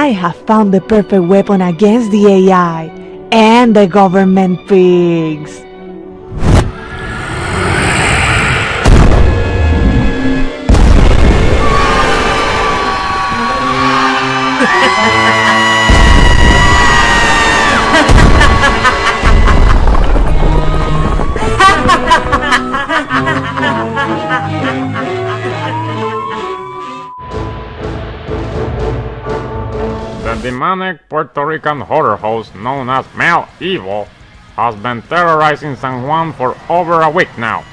I have found the perfect weapon against the AI and the government pigs. The demonic Puerto Rican horror host known as Mel Evil has been terrorizing San Juan for over a week now.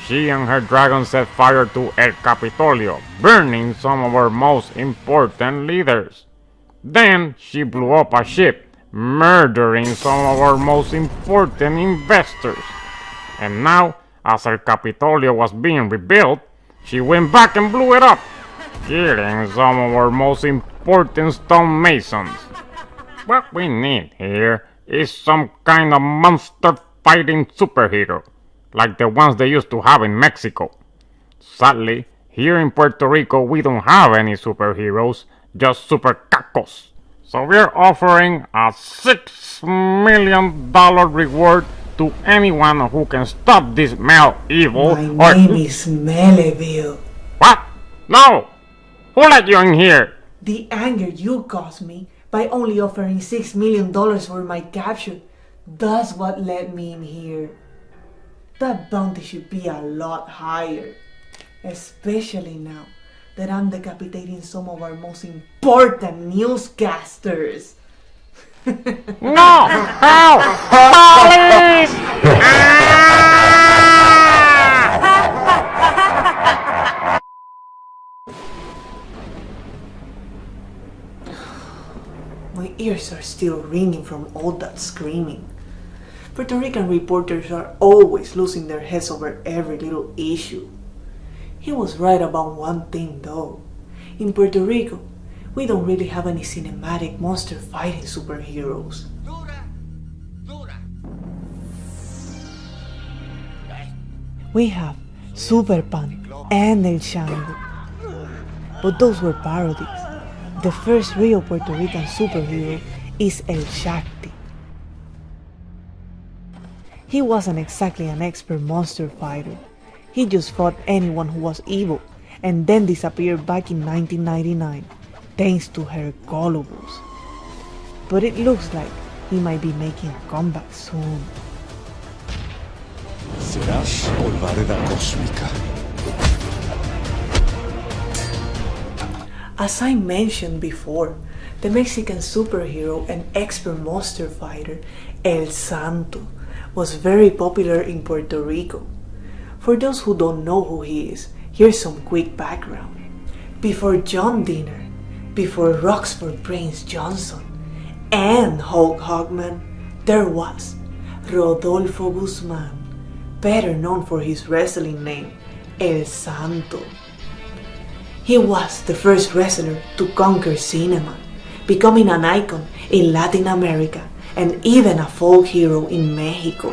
She and her dragon set fire to El Capitolio, burning some of our most important leaders. Then she blew up a ship, murdering some of our most important investors. And now, as El Capitolio was being rebuilt, she went back and blew it up, killing some of our most important stonemasons. What we need here is some kind of monster-fighting superhero, like the ones they used to have in Mexico. Sadly, here in Puerto Rico we don't have any superheroes, just super cacos. So we're offering a $6 million reward to anyone who can stop this Mel Evil. My name is Meleville. What? No! Who let you in here? The anger you caused me by only offering $6 million for my capture, that's what led me in here. That bounty should be a lot higher, especially now that I'm decapitating some of our most important newscasters. No! Help! Police! My ears are still ringing from all that screaming. Puerto Rican reporters are always losing their heads over every little issue. He was right about one thing though. In Puerto Rico, we don't really have any cinematic monster fighting superheroes. We have Super Pan and El Shango, but those were parodies. The first real Puerto Rican superhero is El Shakti. He wasn't exactly an expert monster fighter. He just fought anyone who was evil and then disappeared back in 1999, thanks to her Hercules. But it looks like he might be making a comeback soon. Serás polvareda cósmica. As I mentioned before, the Mexican superhero and expert monster fighter El Santo was very popular in Puerto Rico. For those who don't know who he is, here's some quick background. Before John Dinner, before Roxford Brains Johnson, and Hulk Hogan, there was Rodolfo Guzman, better known for his wrestling name, El Santo. He was the first wrestler to conquer cinema, becoming an icon in Latin America and even a folk hero in Mexico.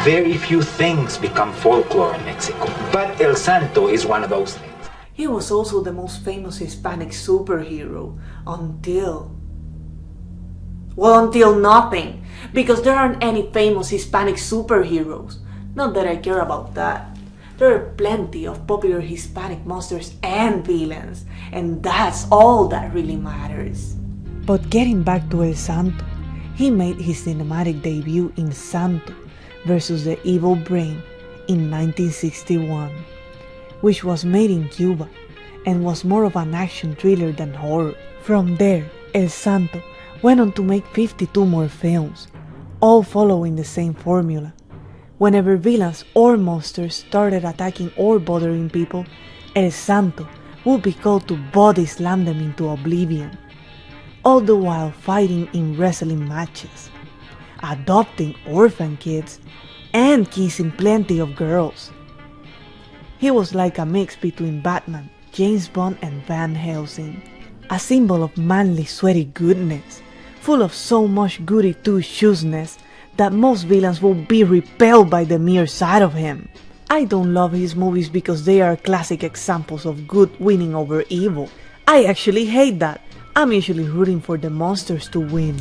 Very few things become folklore in Mexico, but El Santo is one of those things. He was also the most famous Hispanic superhero until nothing, because there aren't any famous Hispanic superheroes. Not that I care about that. There are plenty of popular Hispanic monsters and villains, and that's all that really matters. But getting back to El Santo, he made his cinematic debut in Santo versus the Evil Brain in 1961, which was made in Cuba and was more of an action thriller than horror. From there, El Santo went on to make 52 more films, all following the same formula. Whenever villains or monsters started attacking or bothering people, El Santo would be called to body slam them into oblivion, all the while fighting in wrestling matches, adopting orphan kids, and kissing plenty of girls. He was like a mix between Batman, James Bond and Van Helsing. A symbol of manly sweaty goodness, full of so much goody two-shoesness that most villains will be repelled by the mere sight of him. I don't love his movies because they are classic examples of good winning over evil. I actually hate that. I'm usually rooting for the monsters to win.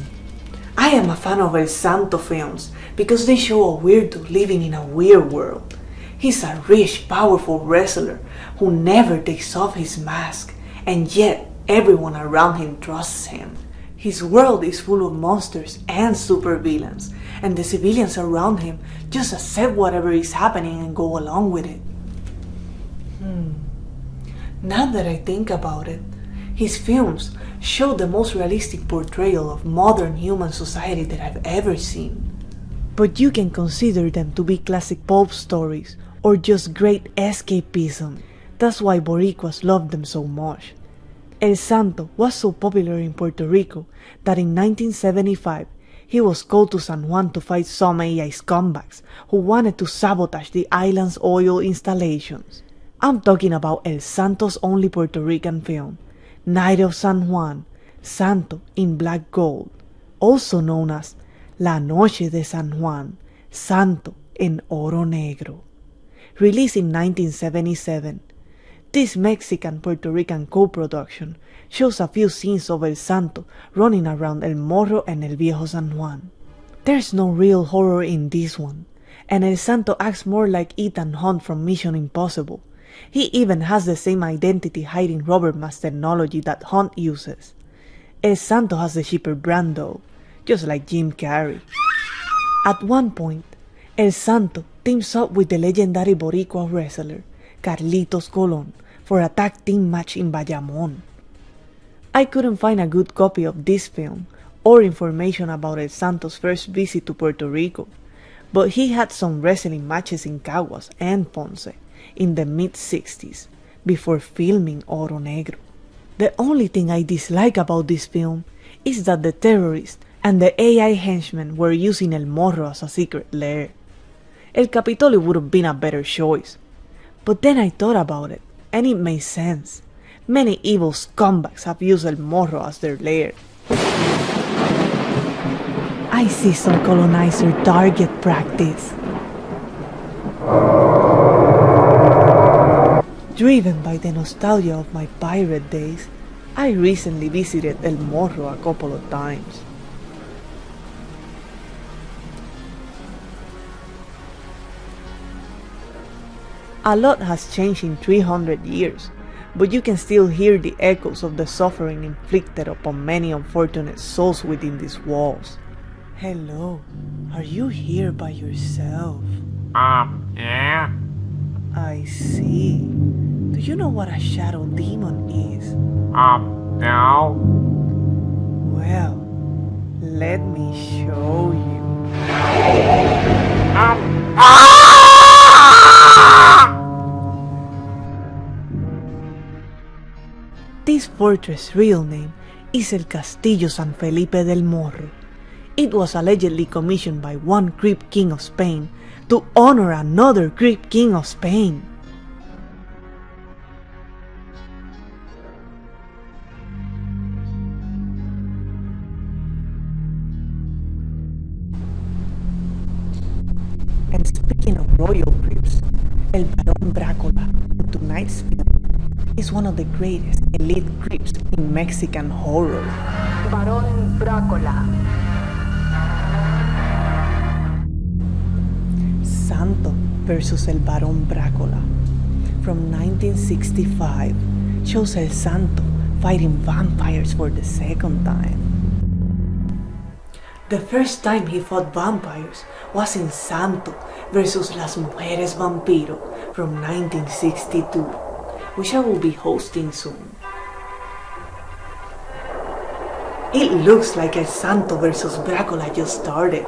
I am a fan of El Santo films because they show a weirdo living in a weird world. He's a rich, powerful wrestler who never takes off his mask, and yet everyone around him trusts him. His world is full of monsters and supervillains, and the civilians around him just accept whatever is happening and go along with it. Now that I think about it, his films show the most realistic portrayal of modern human society that I've ever seen. But you can consider them to be classic pulp stories or just great escapism. That's why Boricuas loved them so much. El Santo was so popular in Puerto Rico that in 1975 he was called to San Juan to fight some AI scumbags who wanted to sabotage the island's oil installations. I'm talking about El Santo's only Puerto Rican film, Night of San Juan, Santo in Black Gold, also known as La Noche de San Juan, Santo en Oro Negro. Released in 1977, this Mexican-Puerto Rican co-production shows a few scenes of El Santo running around El Morro and El Viejo San Juan. There's no real horror in this one, and El Santo acts more like Ethan Hunt from Mission Impossible. He even has the same identity hiding rubber mask technology that Hunt uses. El Santo has the cheaper brand though, just like Jim Carrey. At one point, El Santo teams up with the legendary Boricua wrestler, Carlitos Colon, for a tag team match in Bayamón. I couldn't find a good copy of this film or information about El Santo's first visit to Puerto Rico, but he had some wrestling matches in Caguas and Ponce in the mid-60s before filming Oro Negro. The only thing I dislike about this film is that the terrorists and the AI henchmen were using El Morro as a secret lair. El Capitolio would have been a better choice. But then I thought about it, and it made sense. Many evil scumbags have used El Morro as their lair. I see some colonizer target practice. Driven by the nostalgia of my pirate days, I recently visited El Morro a couple of times. A lot has changed in 300 years, but you can still hear the echoes of the suffering inflicted upon many unfortunate souls within these walls. Hello, are you here by yourself? Yeah? I see. Do you know what a shadow demon is? No. Well, let me show you. This fortress' real name is El Castillo San Felipe del Morro. It was allegedly commissioned by one creep king of Spain to honor another creep king of Spain. And speaking of royal creeps, El Barón Brácola in tonight's film is one of the greatest elite creeps in Mexican horror. Barón Brácola. Santo versus El Barón Brácola from 1965 shows El Santo fighting vampires for the second time. The first time he fought vampires was in Santo versus Las Mujeres Vampiro from 1962, which I will be hosting soon. It looks like El Santo versus Brácola just started.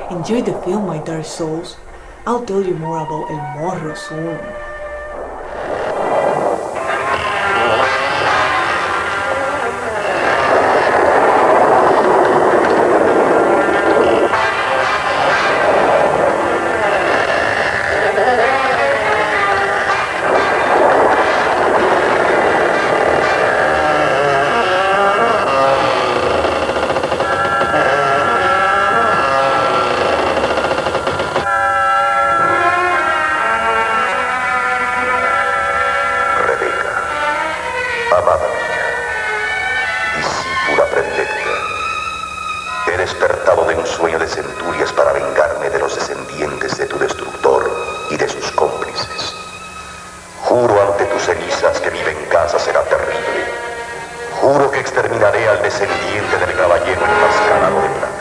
Enjoy the film, my dark souls. I'll tell you more about El Morro soon. sueño de centurias para vengarme de los descendientes de tu destructor y de sus cómplices. Juro ante tus cenizas que mi venganza será terrible. Juro que exterminaré al descendiente del caballero enmascarado de plata.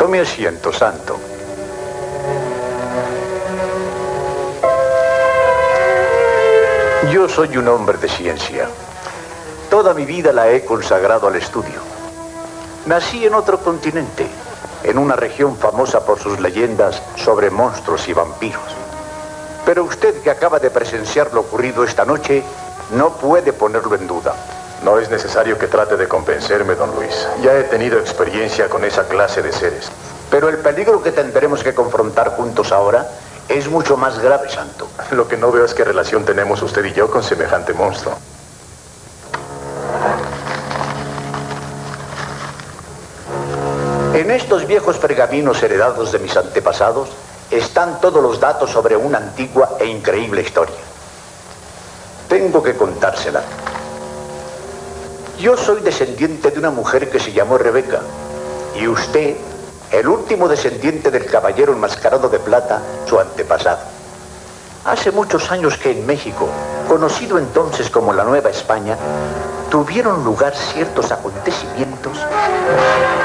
Tome asiento, santo. Yo soy un hombre de ciencia. Toda mi vida la he consagrado al estudio. Nací en otro continente, en una región famosa por sus leyendas sobre monstruos y vampiros. Pero usted, que acaba de presenciar lo ocurrido esta noche, no puede ponerlo en duda. No es necesario que trate de convencerme, don Luis. Ya he tenido experiencia con esa clase de seres. Pero el peligro que tendremos que confrontar juntos ahora es mucho más grave, santo. Lo que no veo es qué relación tenemos usted y yo con semejante monstruo. En estos viejos pergaminos heredados de mis antepasados están todos los datos sobre una antigua e increíble historia. Tengo que contársela. Yo soy descendiente de una mujer que se llamó Rebeca. Y usted, el último descendiente del caballero enmascarado de plata, su antepasado. Hace muchos años que en México, conocido entonces como la Nueva España, tuvieron lugar ciertos acontecimientos.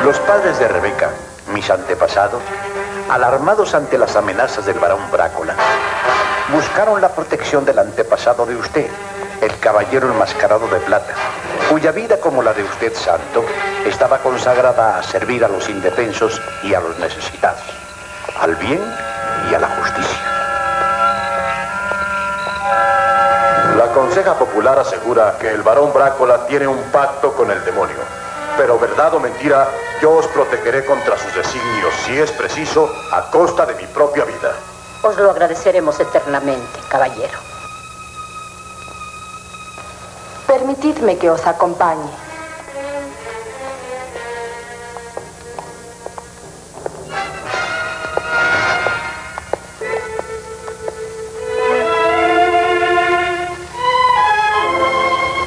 Los padres de Rebeca, mis antepasados, alarmados ante las amenazas del barón Brácola, buscaron la protección del antepasado de usted, el caballero enmascarado de plata, cuya vida, como la de usted, santo, estaba consagrada a servir a los indefensos y a los necesitados, al bien y a la justicia. La Conseja Popular asegura que el barón Brácola tiene un pacto con el demonio. Pero verdad o mentira, yo os protegeré contra sus designios, si es preciso, a costa de mi propia vida. Os lo agradeceremos eternamente, caballero. Permitidme que os acompañe.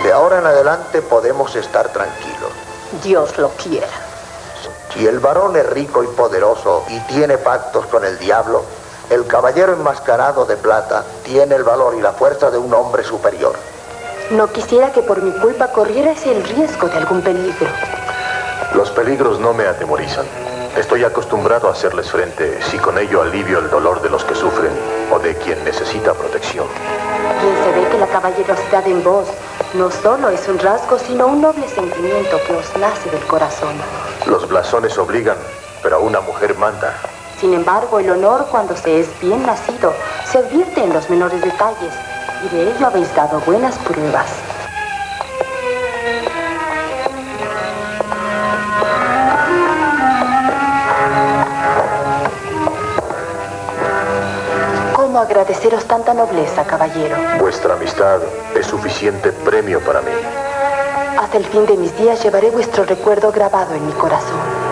De ahora en adelante podemos estar tranquilos. Dios lo quiera. Si el varón es rico y poderoso y tiene pactos con el diablo, el caballero enmascarado de plata tiene el valor y la fuerza de un hombre superior. No quisiera que por mi culpa corrieras el riesgo de algún peligro. Los peligros no me atemorizan. Estoy acostumbrado a hacerles frente si con ello alivio el dolor de los que sufren o de quien necesita protección. Bien se ve que la caballerosidad en vos no solo es un rasgo, sino un noble sentimiento que os nace del corazón. Los blasones obligan, pero a una mujer manda. Sin embargo, el honor, cuando se es bien nacido, se advierte en los menores detalles, y de ello habéis dado buenas pruebas. ¿Cómo agradeceros tanta nobleza, caballero? Vuestra amistad es suficiente premio para mí. Hasta el fin de mis días llevaré vuestro recuerdo grabado en mi corazón.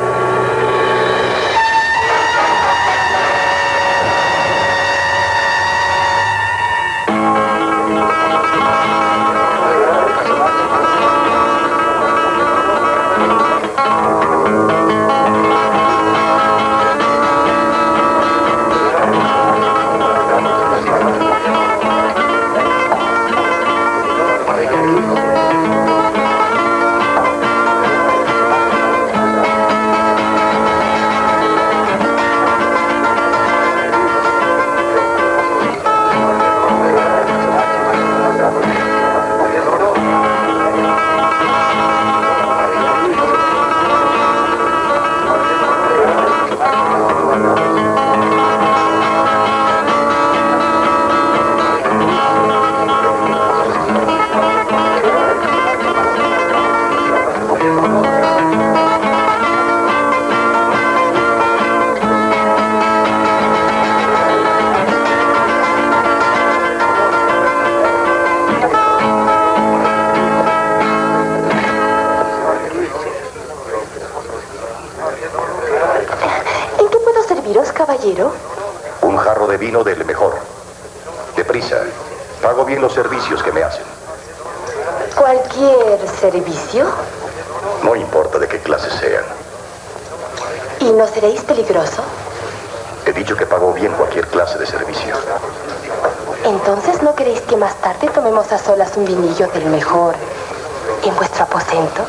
Caballero. Un jarro de vino del mejor. Deprisa. Pago bien los servicios que me hacen. ¿Cualquier servicio? No importa de qué clase sean. ¿Y no seréis peligroso? He dicho que pago bien cualquier clase de servicio. Entonces, ¿no queréis que más tarde tomemos a solas un vinillo del mejor en vuestro aposento?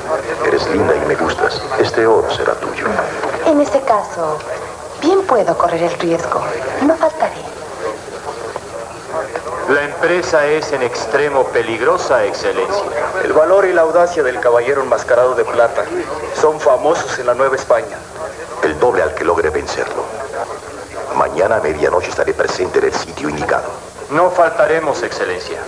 Eres linda y me gustas. Este oro será tuyo. En ese caso, bien puedo correr el riesgo. No faltaré. La empresa es en extremo peligrosa, Excelencia. El valor y la audacia del caballero enmascarado de plata son famosos en la Nueva España. El doble al que logre vencerlo. Mañana a medianoche estaré presente en el sitio indicado. No faltaremos, Excelencia.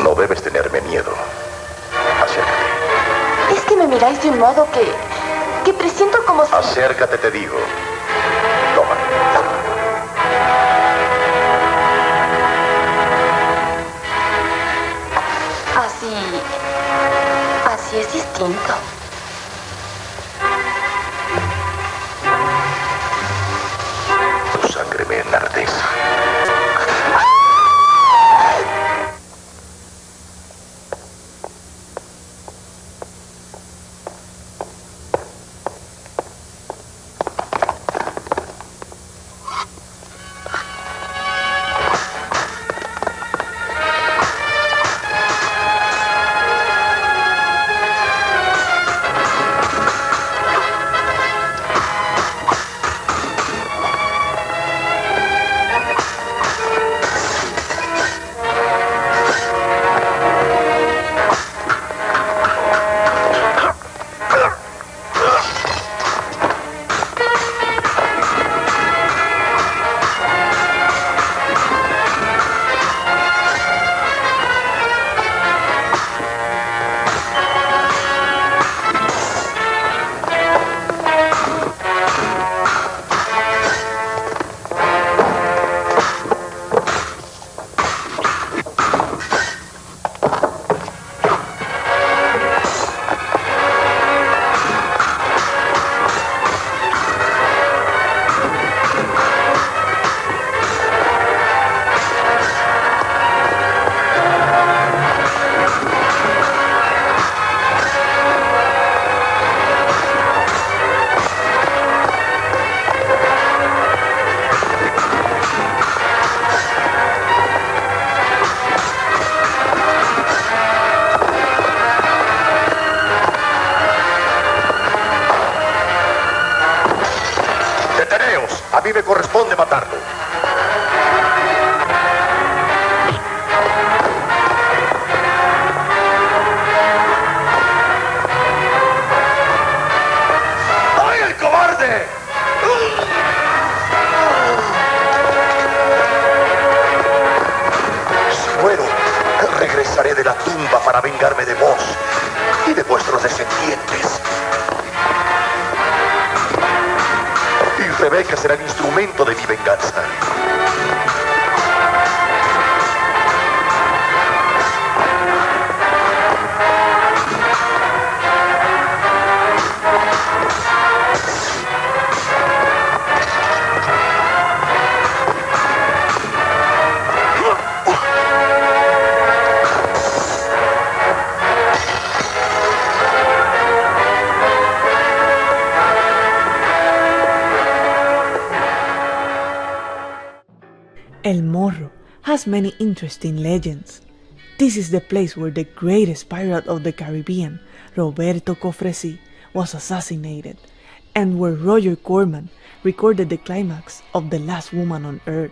No debes tenerme miedo. Acércate. Es que me miráis de un modo que presiento como si... Acércate, te digo. Toma. instinto. Tu sangre me enardece. A mí me corresponde matarlo. ¡Ay, el cobarde! Si muero, regresaré de la tumba para vengarme de vos y de vuestros descendientes. Y Rebeca será el instrumento de mi venganza. El Morro has many interesting legends. This is the place where the greatest pirate of the Caribbean, Roberto Cofresi, was assassinated, and where Roger Corman recorded the climax of The Last Woman on Earth.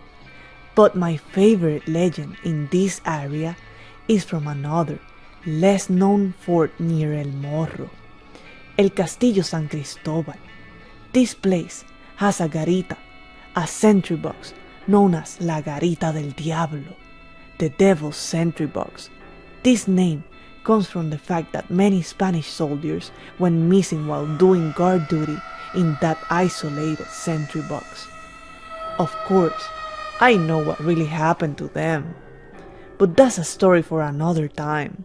But my favorite legend in this area is from another, less known fort near El Morro, El Castillo San Cristobal. This place has a garita, a sentry box, known as La Garita del Diablo, the Devil's Sentry Box. This name comes from the fact that many Spanish soldiers went missing while doing guard duty in that isolated sentry box. Of course, I know what really happened to them, but that's a story for another time.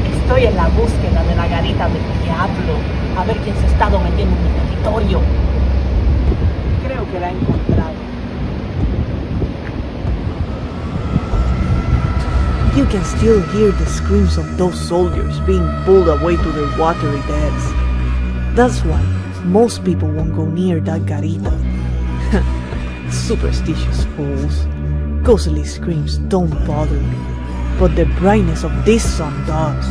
Estoy en la búsqueda de la Garita del Diablo, a ver quién se ha estado metiendo en mi territorio. Creo que la he encontrado. You can still hear the screams of those soldiers being pulled away to their watery deaths. That's why most people won't go near that garita. Superstitious fools. Ghostly screams don't bother me, but the brightness of this sun does.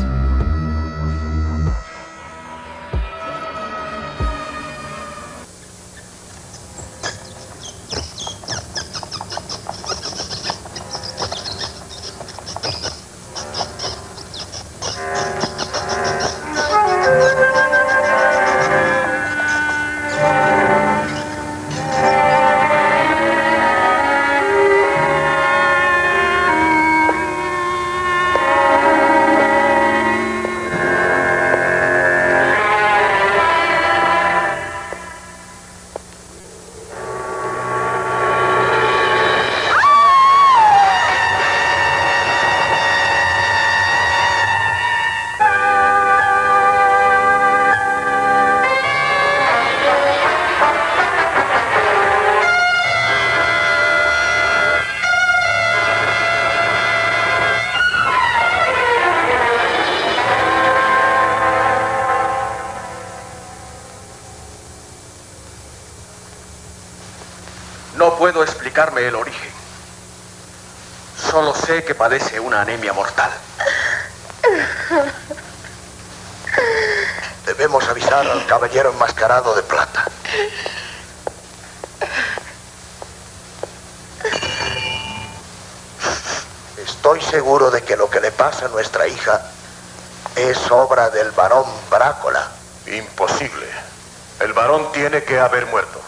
No puedo explicarme el origen. Solo sé que padece una anemia mortal. Debemos avisar al caballero enmascarado de plata. Estoy seguro de que lo que le pasa a nuestra hija es obra del barón Brácola. Imposible. El barón tiene que haber muerto.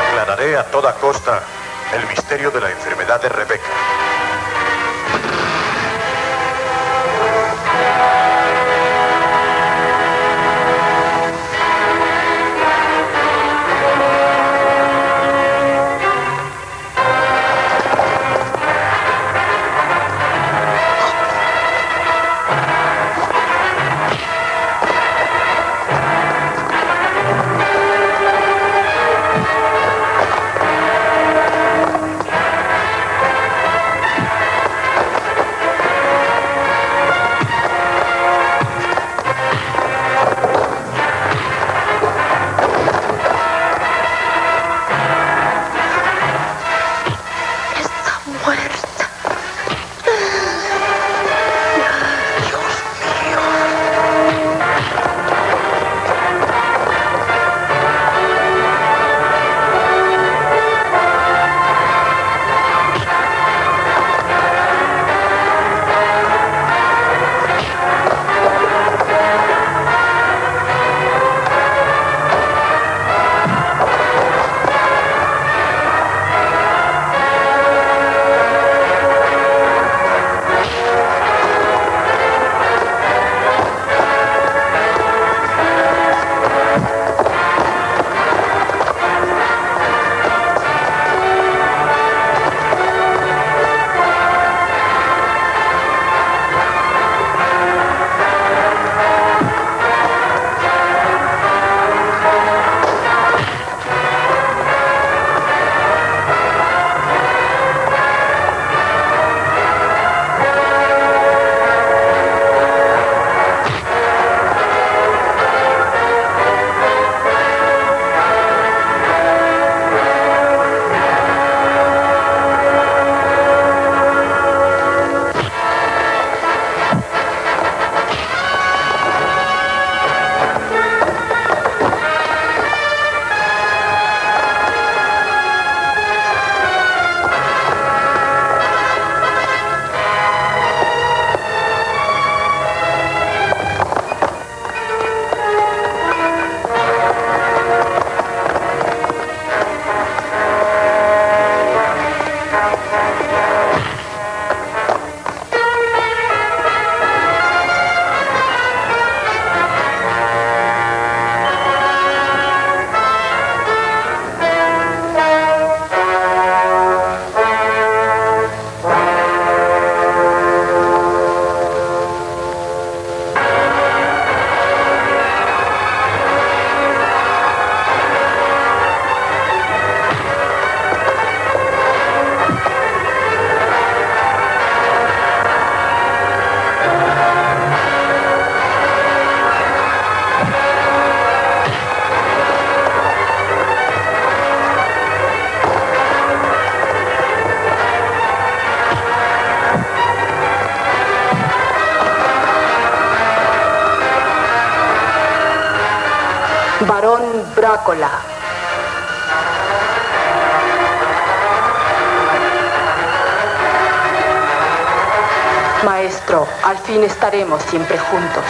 Aclararé a toda costa el misterio de la enfermedad de Rebeca. Barón Brácola. Maestro, al fin estaremos siempre juntos.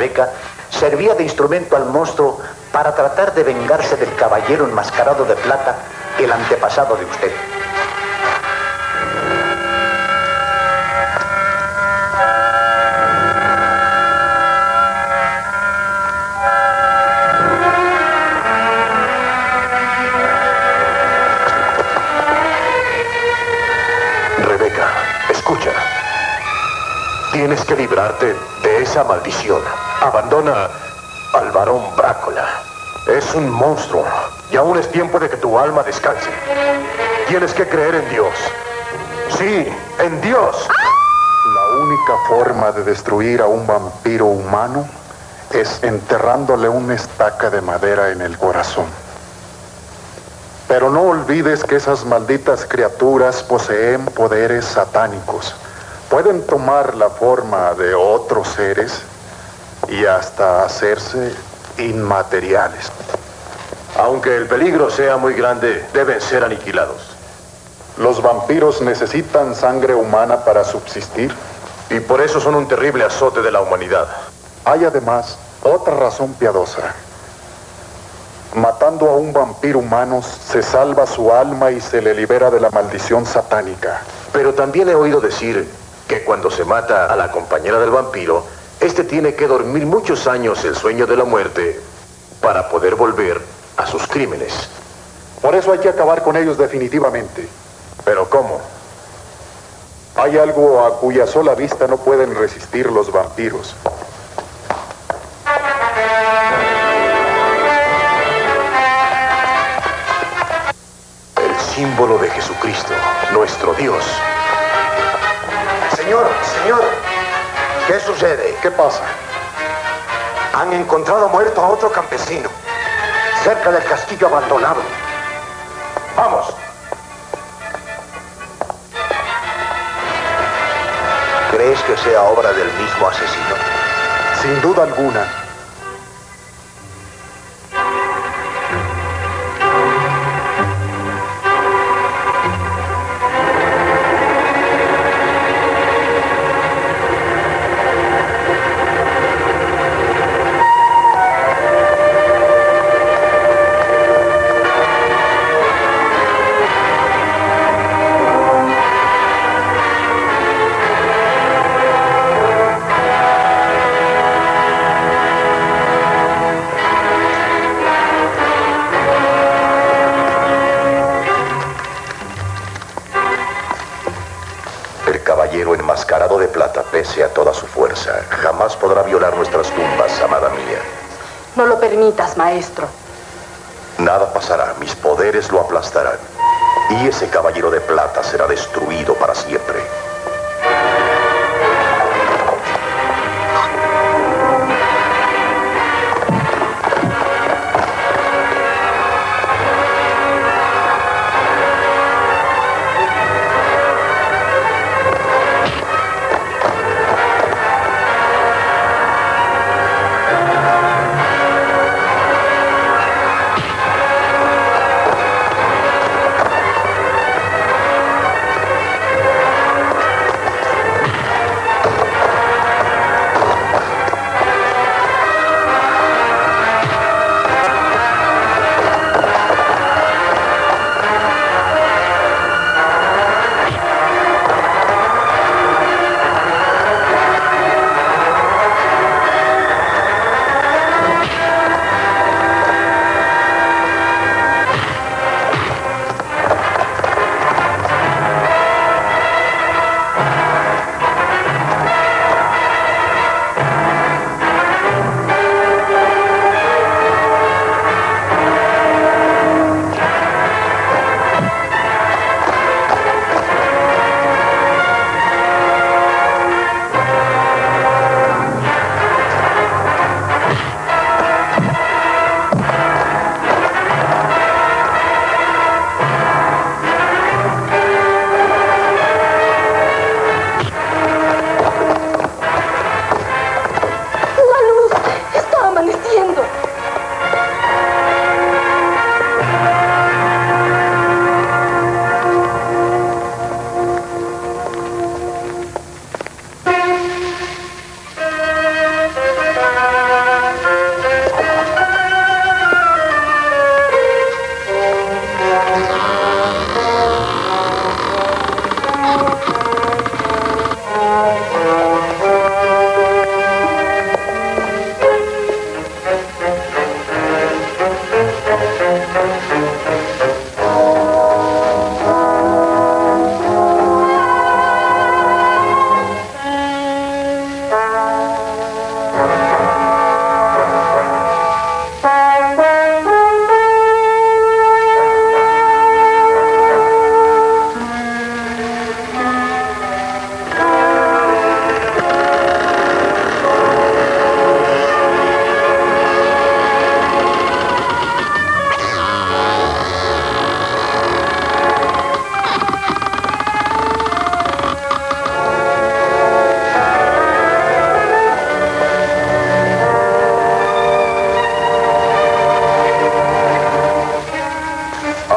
Rebeca, servía de instrumento al monstruo para tratar de vengarse del caballero enmascarado de plata, el antepasado de usted. Rebeca, escucha. Tienes que librarte de esa maldición. Abandona al varón Brácola. Es un monstruo y aún es tiempo de que tu alma descanse. Tienes que creer en Dios. Sí, en Dios. La única forma de destruir a un vampiro humano es enterrándole una estaca de madera en el corazón. Pero no olvides que esas malditas criaturas poseen poderes satánicos. Pueden tomar la forma de otros seres y hasta hacerse inmateriales. Aunque el peligro sea muy grande, deben ser aniquilados. Los vampiros necesitan sangre humana para subsistir. Y por eso son un terrible azote de la humanidad. Hay además otra razón piadosa. Matando a un vampiro humano se salva su alma y se le libera de la maldición satánica. Pero también he oído decir que cuando se mata a la compañera del vampiro, este tiene que dormir muchos años el sueño de la muerte para poder volver a sus crímenes. Por eso hay que acabar con ellos definitivamente. ¿Pero cómo? Hay algo a cuya sola vista no pueden resistir los vampiros. El símbolo de Jesucristo, nuestro Dios. Señor, ¿qué sucede? ¿Qué pasa? Han encontrado muerto a otro campesino, cerca del castillo abandonado. ¡Vamos! ¿Crees que sea obra del mismo asesino? Sin duda alguna. Enmascarado de plata, pese a toda su fuerza, jamás podrá violar nuestras tumbas, amada mía. No lo permitas, maestro. Nada pasará, mis poderes lo aplastarán. Y ese caballero de plata será destruido para siempre.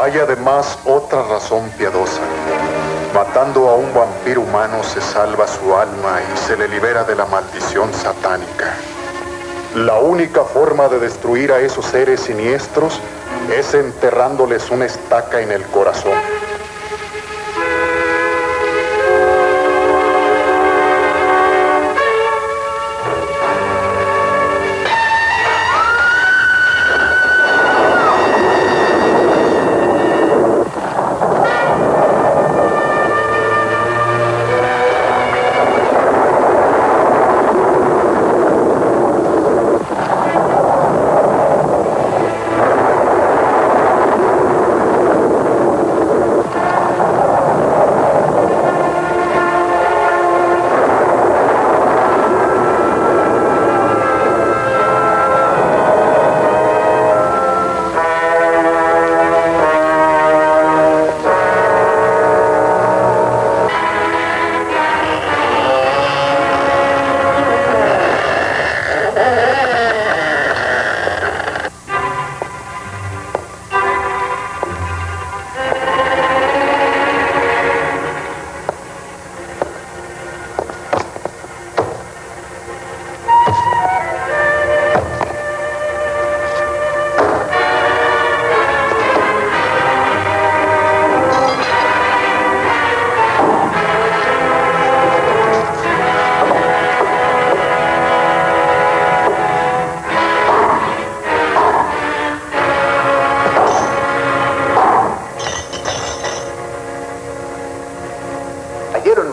Hay además otra razón piadosa. Matando a un vampiro humano se salva su alma y se le libera de la maldición satánica. La única forma de destruir a esos seres siniestros es enterrándoles una estaca en el corazón.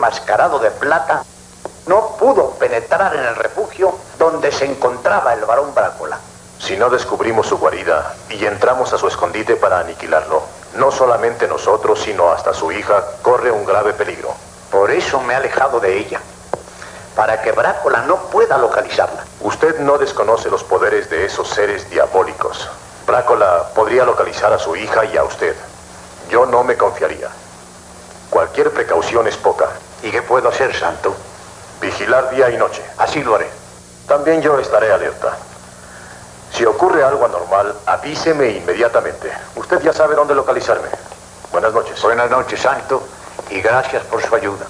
Enmascarado de plata, no pudo penetrar en el refugio donde se encontraba el varón Brácula. Si no descubrimos su guarida y entramos a su escondite para aniquilarlo, no solamente nosotros, sino hasta su hija, corre un grave peligro. Por eso me he alejado de ella, para que Brácula no pueda localizarla. Usted no desconoce los poderes de esos seres diabólicos. Brácula podría localizar a su hija y a usted. Yo no me confiaría. Cualquier precaución es poca. ¿Y qué puedo hacer, Santo? Vigilar día y noche. Así lo haré. También yo estaré alerta. Si ocurre algo anormal, avíseme inmediatamente. Usted ya sabe dónde localizarme. Buenas noches. Buenas noches, Santo, y gracias por su ayuda.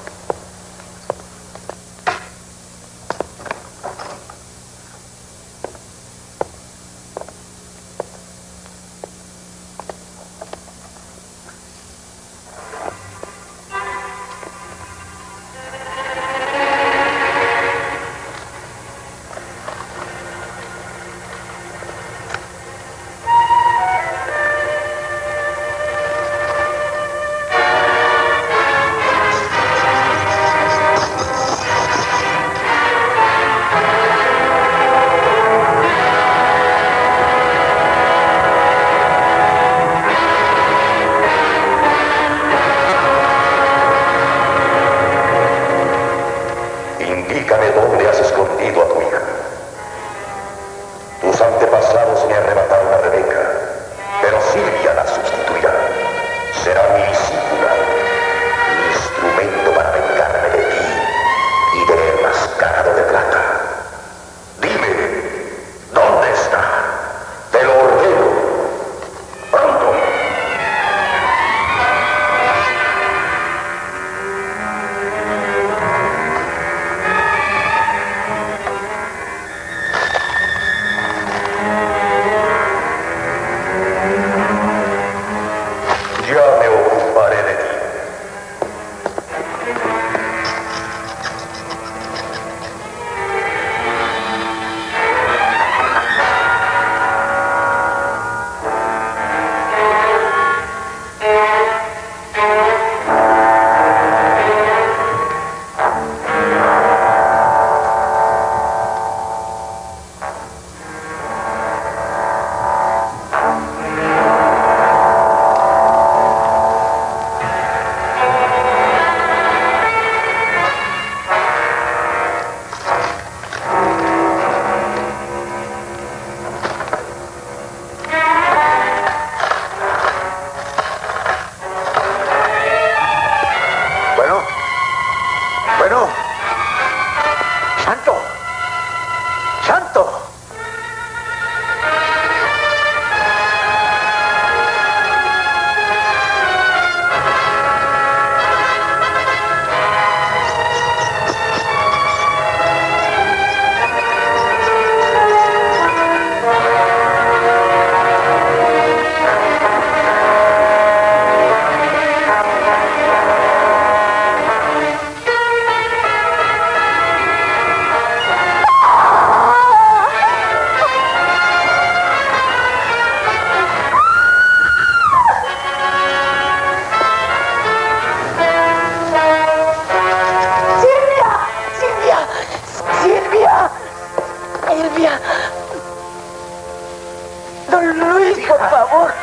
Por favor.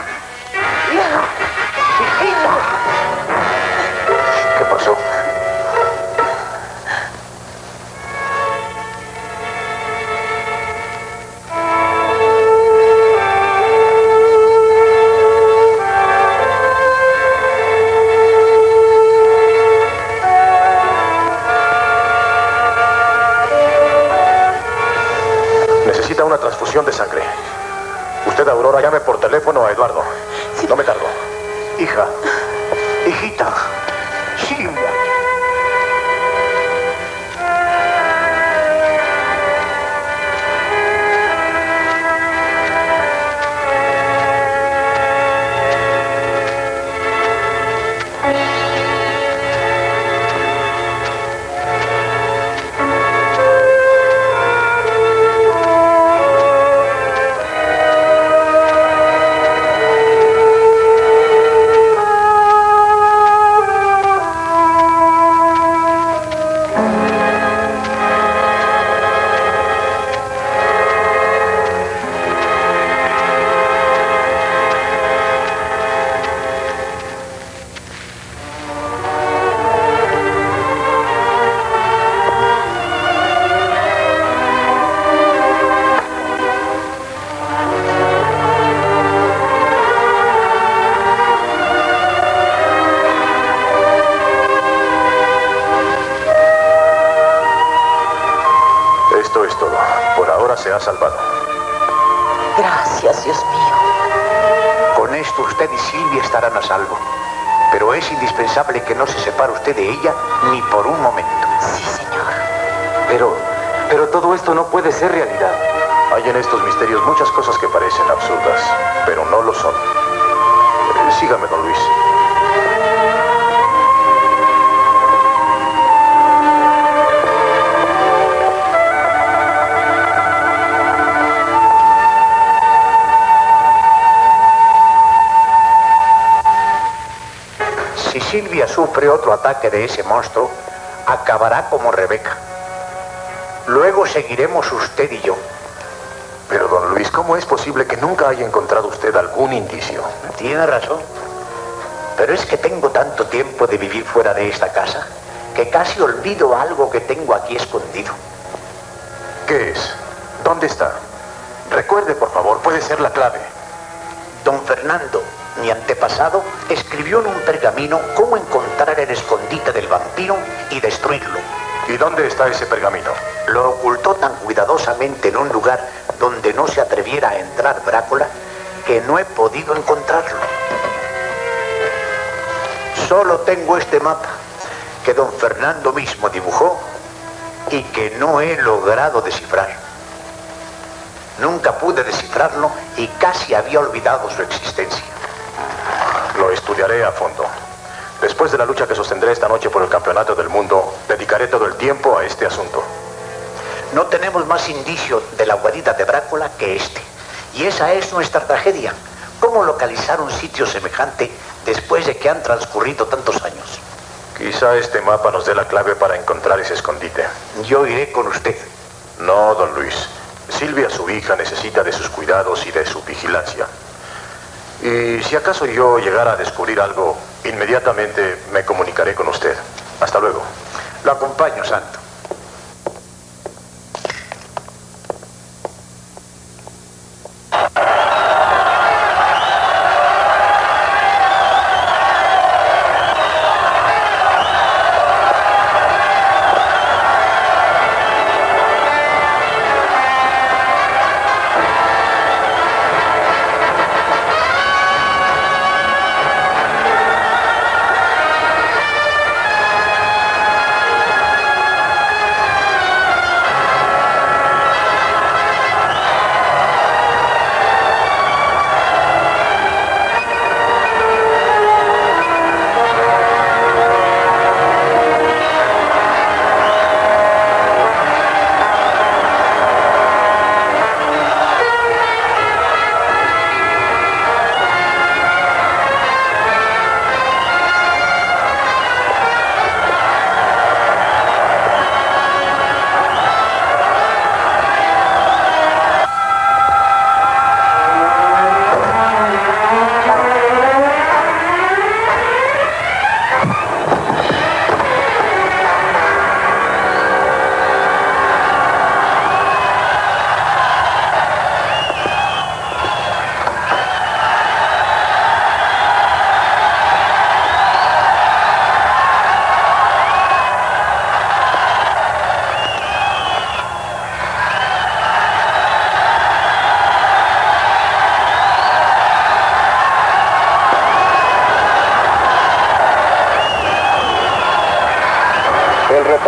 Hijita. ¿Qué pasó? Necesita una transfusión de sangre. Usted, Aurora, llame por teléfono a Eduardo. No me tardo. Hija. Hijita. Silvia. Esto es todo. Por ahora se ha salvado. Gracias, Dios mío. Con esto usted y Silvia estarán a salvo. Pero es indispensable que no se separe usted de ella ni por un momento. Sí, señor. Pero todo esto no puede ser realidad. Hay en estos misterios muchas cosas que parecen absurdas, pero no lo son. Sígame, don Luis. Si Silvia sufre otro ataque de ese monstruo, acabará como Rebeca. Luego seguiremos usted y yo. Pero, don Luis, ¿cómo es posible que nunca haya encontrado usted algún indicio? Tiene razón. Pero es que tengo tanto tiempo de vivir fuera de esta casa que casi olvido algo que tengo aquí escondido. ¿Qué es? ¿Dónde está? Recuerde, por favor, puede ser la clave. Don Fernando, mi antepasado, escribió en un pergamino cómo encontrar el escondite del vampiro y destruirlo. ¿Y dónde está ese pergamino? Lo ocultó tan cuidadosamente en un lugar donde no se atreviera a entrar Drácula que no he podido encontrarlo. Solo tengo este mapa que don Fernando mismo dibujó y que no he logrado descifrar. Nunca pude descifrarlo y casi había olvidado su existencia. Lo estudiaré a fondo. Después de la lucha que sostendré esta noche por el campeonato del mundo, dedicaré todo el tiempo a este asunto. No tenemos más indicio de la guarida de Drácula que este. Y esa es nuestra tragedia. ¿Cómo localizar un sitio semejante después de que han transcurrido tantos años? Quizá este mapa nos dé la clave para encontrar ese escondite. Yo iré con usted. No, don Luis. Silvia, su hija, necesita de sus cuidados y de su vigilancia. Y si acaso yo llegara a descubrir algo, inmediatamente me comunicaré con usted. Hasta luego. Lo acompaño, Santo.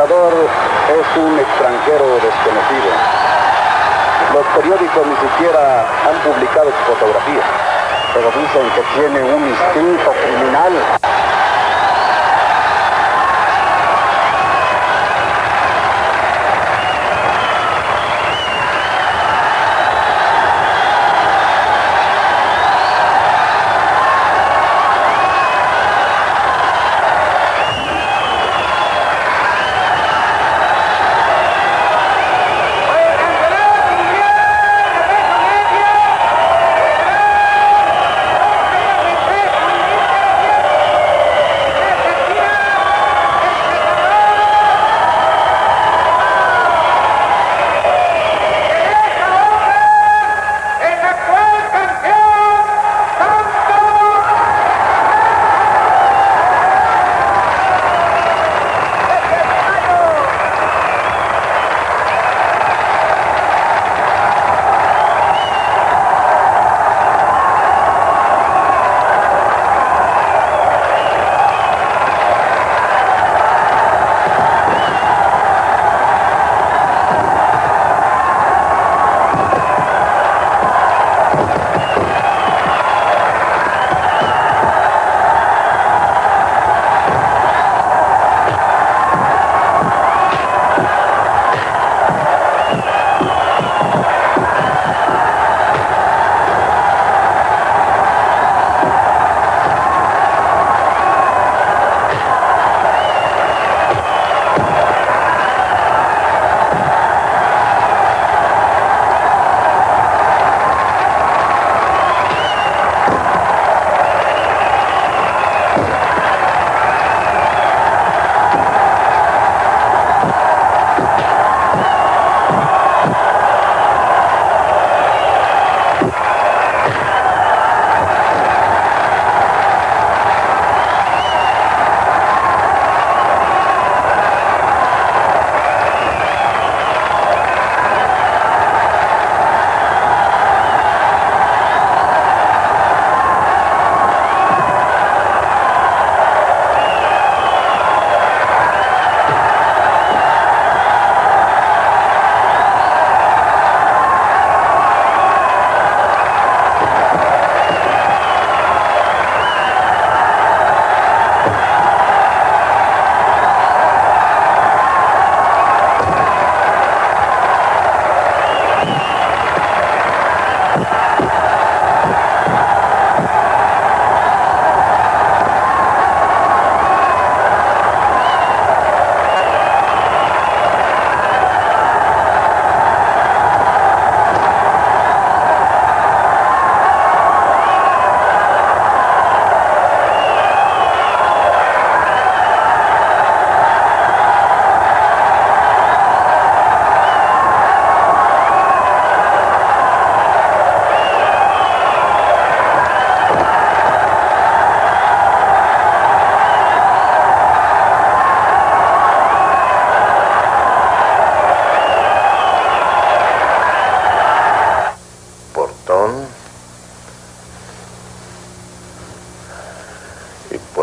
portador es un extranjero desconocido. Los periódicos ni siquiera han publicado su fotografía, pero dicen que tiene un instinto criminal.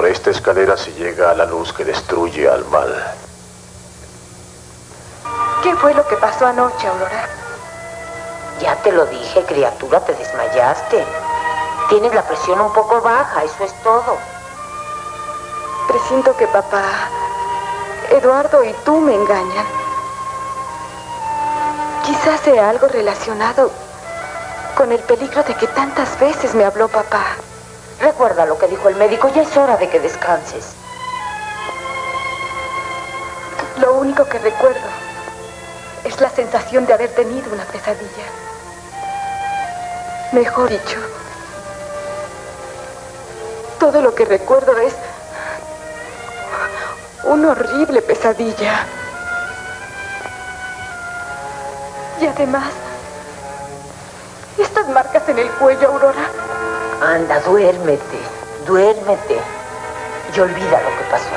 Esta escalera se llega a la luz que destruye al mal. ¿Qué fue lo que pasó anoche, Aurora? Ya te lo dije, criatura, te desmayaste. Tienes la presión un poco baja, eso es todo. Presiento que papá, Eduardo y tú me engañan. Quizás sea algo relacionado con el peligro de que tantas veces me habló papá. Recuerda lo que dijo el médico, ya es hora de que descanses. Lo único que recuerdo es la sensación de haber tenido una pesadilla. Mejor dicho, todo lo que recuerdo es una horrible pesadilla. Y además, estas marcas en el cuello, Aurora. Anda, duérmete, duérmete y olvida lo que pasó.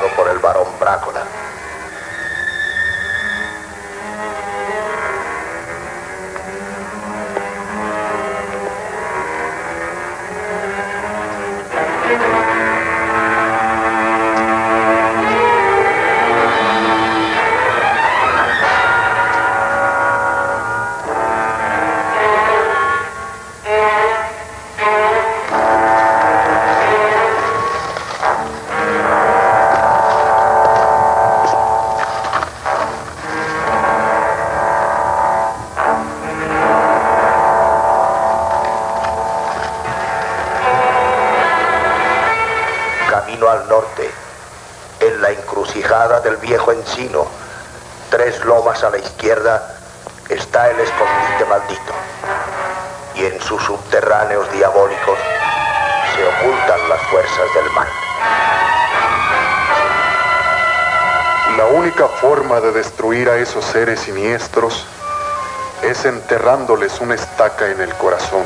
dejado por el varón Brácula. Al norte, en la encrucijada del viejo encino, 3 lomas a la izquierda, está el escondite maldito. Y en sus subterráneos diabólicos se ocultan las fuerzas del mal. La única forma de destruir a esos seres siniestros es enterrándoles una estaca en el corazón.